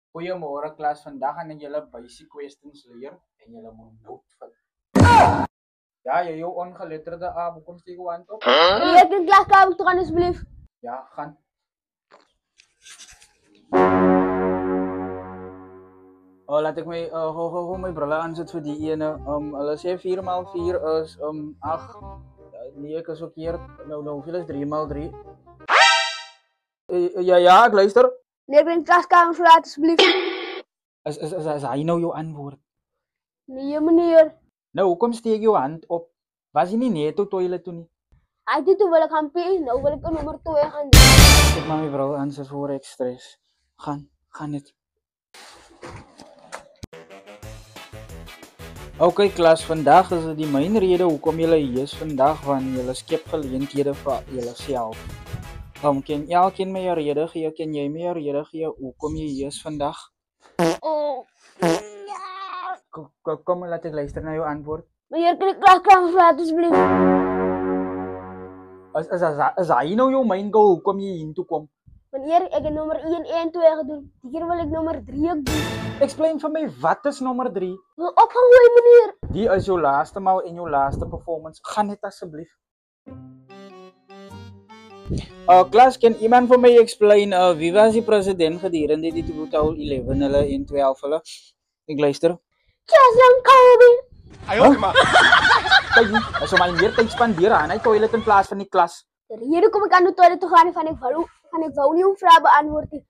Goeiemôre klas, vandag gaan ek julle basic questions leer en julle moet note vat. Ja, jy jou ongeletterde aap, kom steek jou hand op. Meneer, ek in klaskamer toe gaan asseblief. Ja, gaan. Laat ek my my brille aansit vir die ene. Hulle sê 4 x 4 is 8. Nee, ek is verkeerd. Nou hoeveel is 3 x 3? Ja, ek luister. Meneer, ek in klaskamer verlaat asseblief. Is hy nou jou antwoord? Nee, meneer. Nou, hoekom steek jou hand op? Was jy nie net toe toilet toe nie? Hy dit toe wil ek gaan pee, nou wil ek in nommer 2 gaan doen. Ek maar my bril aan sit voor ek stres. Gaan dit. Okay klas, vandag is dit die myn rede hoekom julle hier is vandag, want julle skep geleenthede vir julleself. Ken elkeen my rede gee, ken jy my rede gee hoekom jy hier is vandag? Oh. Kom, laat ek luister na jou antwoord. Meneer, ek in klaskamer verlaat asseblief. Is hy nou jou myn goal hoekom jy hier toe kom? Meneer, ek het nommer 1 en 2 gedoen. Die keer wil ek nommer 3 ook doen. Explain vir my, wat is nommer 3? Wil opgegooi, meneer. Die is jou laaste maal en jou laaste performance. Gaan net asseblief. Klas, kan iemand vir my explain wie was die president gedurende die 2011 hulle en 12 hulle? Ek luister. Chaslong Kobe. Kyk, as my meer tyd spandeer aan hy toilet in plaas van die klas. Die rede kom ek aan die toilet toe gaan van ek wou nie om vrae beantwoord nie.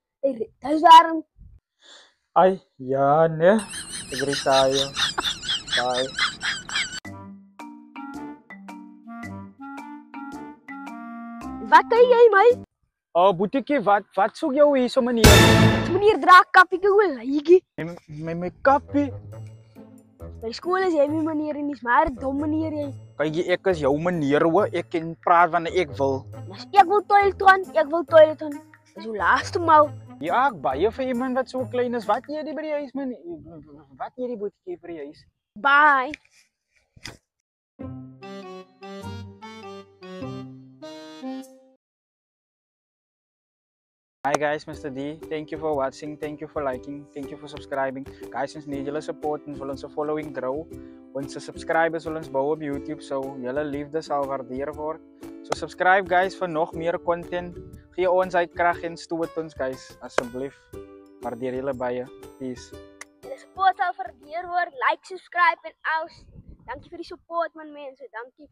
Dis waarom. Ai, ja, nee. Ek retire. Bye. Wat kan jy my? Boetiekie, wat soek jou hier so meneer? Meneer dra kappie wil hygie. My kappie. By skool is jy my meneer en dis maar dom meneer jy. Kyk, ek is jou meneer hoor. Ek kan praat wanneer ek wil. As ek wil toilet toe gaan. Dis jou laaste maal. Ja, ek baie vir iemand wat so klein is. Wat jy die by die huis man? Wat jy die boetiekie by die huis? Bye. Hi guys, Mr. D. Thank you for watching. Thank you for liking. Thank you for subscribing. Guys, ons need julle support en wil ons following grow. Onze subscribers wil ons bou op YouTube, so julle liefde sal waardeer word. So subscribe guys vir nog meer content. Gee ons uit krag en stoot ons guys, asseblief. Waardeer julle baie. Peace. Die support sal waardeer word. Like, subscribe en alles. Dankie vir die support man mense. Dankie.